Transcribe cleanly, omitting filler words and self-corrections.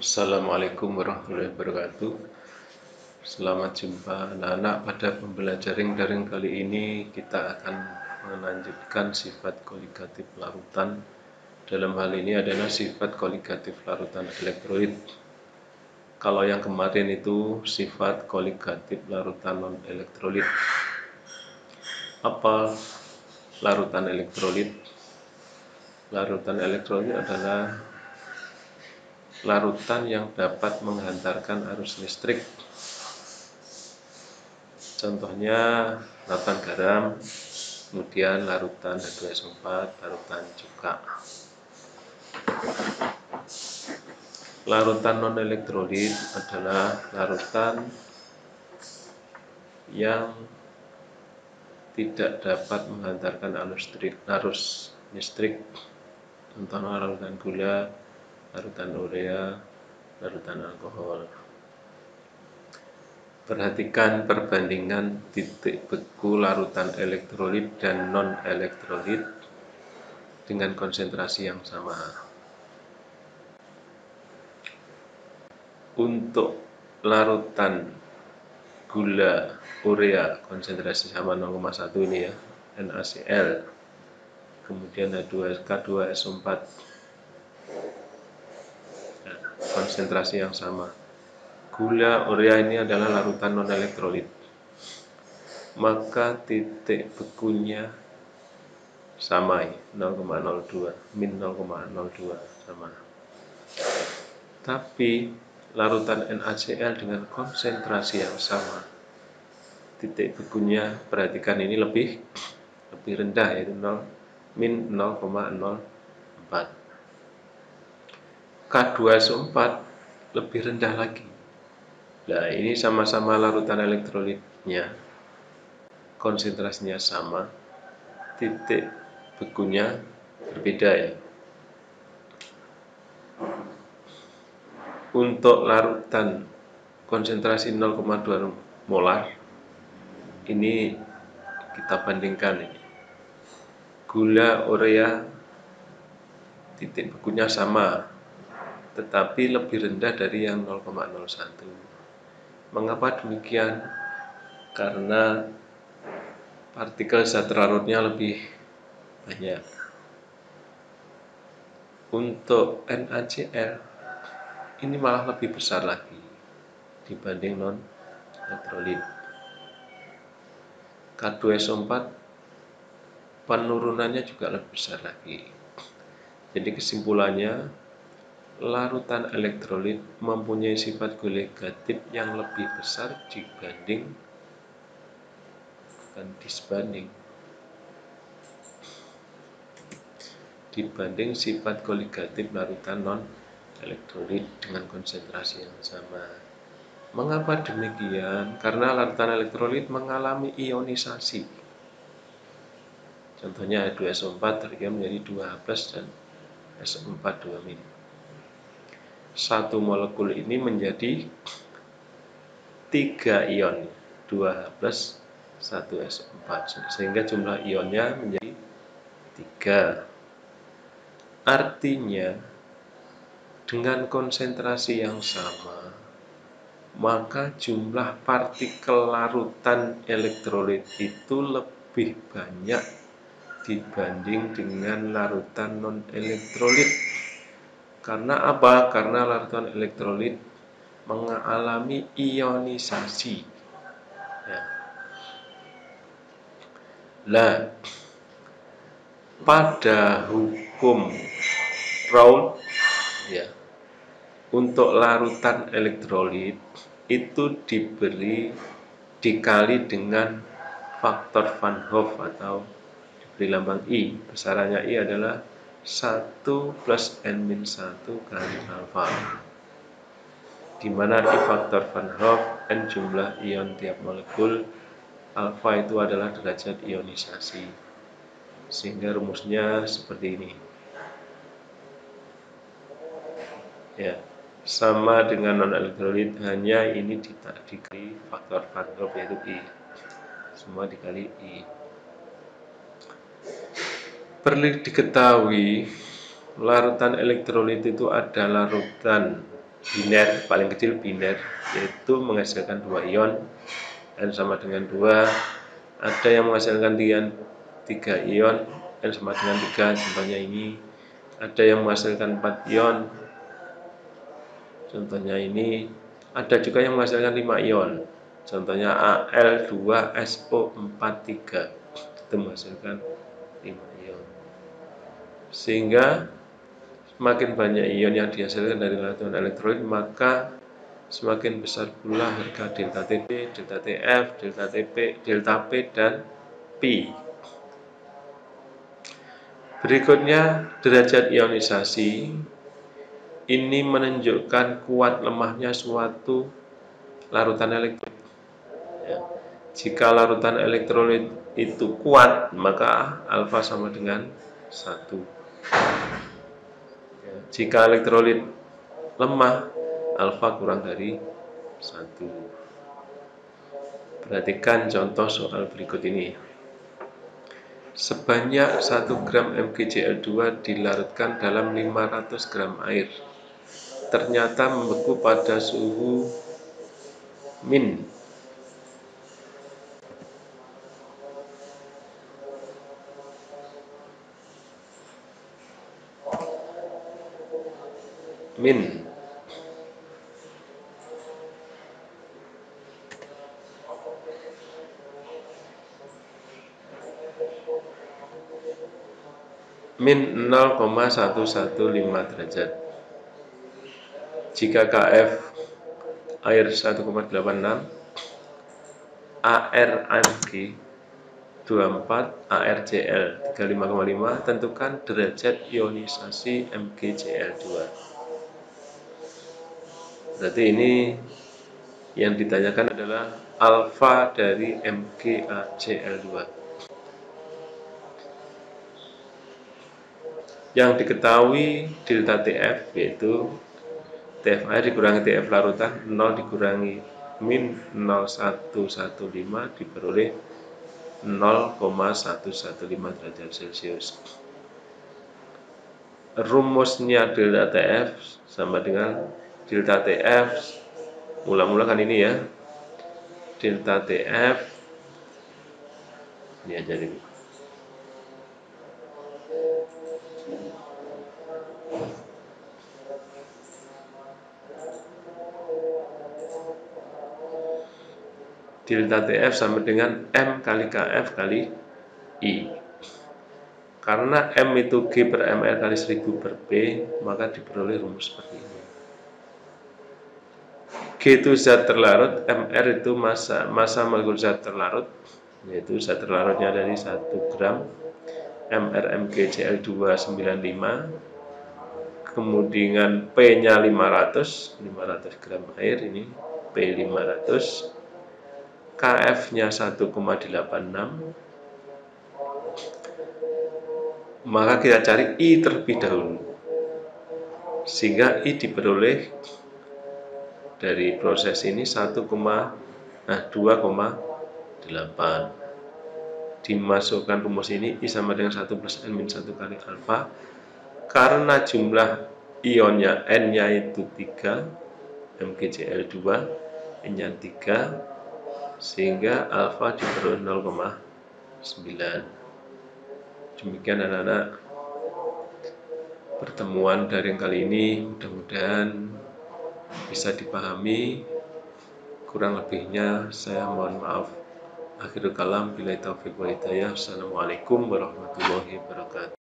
Assalamualaikum warahmatullahi wabarakatuh. Selamat jumpa anak-anak. Pada pembelajaran daring kali ini kita akan melanjutkan sifat koligatif larutan. Dalam hal ini adalah sifat koligatif larutan elektrolit. Kalau yang kemarin itu sifat koligatif larutan non-elektrolit. Apa larutan elektrolit? Larutan elektrolit adalah larutan yang dapat menghantarkan arus listrik. Contohnya larutan garam, kemudian larutan H2SO4, larutan cuka. Larutan non-elektrolit adalah larutan yang tidak dapat menghantarkan arus listrik. Contohnya larutan gula, larutan urea, larutan alkohol. Perhatikan perbandingan titik beku larutan elektrolit dan non-elektrolit dengan konsentrasi yang sama. Untuk larutan gula urea konsentrasi sama 0,1 ini ya, NaCl, kemudian H2K2SO4, konsentrasi yang sama. Gula urea ini adalah larutan non-elektrolit, maka titik bekunya sama, 0,02, min 0,02 sama. Tapi larutan NaCl dengan konsentrasi yang sama, titik bekunya, perhatikan ini lebih rendah, yaitu min 0,04. K2SO4 lebih rendah lagi. Nah, ini sama-sama larutan elektrolitnya, konsentrasinya sama, titik bekunya berbeda ya. Untuk larutan konsentrasi 0,2 molar, ini kita bandingkan ini. Gula urea titik bekunya sama, tetapi lebih rendah dari yang 0,01. Mengapa demikian? Karena partikel zat larutnya lebih banyak. Untuk NaCl ini malah lebih besar lagi dibanding non-elektrolit. K2SO4 penurunannya juga lebih besar lagi. Jadi kesimpulannya, larutan elektrolit mempunyai sifat koligatif yang lebih besar dibanding sifat koligatif larutan non-elektrolit dengan konsentrasi yang sama. Mengapa demikian? Karena larutan elektrolit mengalami ionisasi. Contohnya H2SO4 terkiam menjadi 2H+ dan SO4 2-. Satu molekul ini menjadi 3 ion, 2H+, 1SO4, sehingga jumlah ionnya menjadi 3. Artinya, dengan konsentrasi yang sama, maka jumlah partikel larutan elektrolit itu lebih banyak dibanding dengan larutan non-elektrolit. Karena apa? Karena larutan elektrolit mengalami ionisasi. Ya. Nah, pada hukum Raoult, ya, untuk larutan elektrolit itu dikali dengan faktor Van Hoff atau diberi lambang I. Besarannya I adalah 1 + N-1 kali alfa, di mana I faktor Van Hoff, N jumlah ion tiap molekul, alfa itu adalah derajat ionisasi. Sehingga rumusnya seperti ini. Ya, sama dengan non-elektrolit, hanya ini dikali faktor Van Hoff yaitu I. Semua dikali I. Perlu diketahui, larutan elektrolit itu ada larutan biner, paling kecil biner, yaitu menghasilkan 2 ion, N sama dengan 2. Ada yang menghasilkan 3 ion, N sama dengan 3, contohnya ini. Ada yang menghasilkan 4 ion, contohnya ini. Ada juga yang menghasilkan 5 ion, contohnya Al2SO43, itu menghasilkan 5 ion. Sehingga semakin banyak ion yang dihasilkan dari larutan elektrolit, maka semakin besar pula harga delta Tb, delta Tf, delta Tp, delta P, dan Pi. Berikutnya, derajat ionisasi. Ini menunjukkan kuat lemahnya suatu larutan elektrolit. Ya. Jika larutan elektrolit itu kuat, maka alfa sama dengan 1. Ya. Jika elektrolit lemah, alfa kurang dari 1. Perhatikan contoh soal berikut ini. Sebanyak 1 gram MgCl2 dilarutkan dalam 500 gram air. Ternyata membeku pada suhu min min 0,115 derajat. Jika Kf air 1,86, ArMg 24, ArCl 35,5, tentukan derajat ionisasi MgCl2. Berarti ini yang ditanyakan adalah alfa dari MgCl2. Yang diketahui delta Tf yaitu Tf air dikurangi Tf larutan, 0 dikurangi min 0,115 diperoleh 0,115 derajat Celcius. Rumusnya delta Tf sama dengan delta Tf, mula-mula kan ini ya, delta Tf ini aja ini. Delta Tf sama dengan M kali Kf kali I. Karena M itu G per ml kali 1000 per P, maka diperoleh rumus seperti ini. G itu zat terlarut, Mr itu massa molekul zat terlarut, yaitu zat terlarutnya dari 1 gram, MrMgCl295, kemudian P-nya 500 gram air, ini P500, Kf-nya 1,86, maka kita cari I terlebih dahulu, sehingga I diperoleh dari proses ini 2,8. Dimasukkan rumus ini I sama dengan 1 plus N-1 kali alfa. Karena jumlah ionnya N-nya itu 3, MgCl2, N-nya 3, sehingga alfa diperoleh 0,9. Demikian anak-anak pertemuan daring kali ini, mudah-mudahan bisa dipahami. Kurang lebihnya saya mohon maaf. Akhirul kalam, billahi taufiq wal hidayah. Assalamualaikum warahmatullahi wabarakatuh.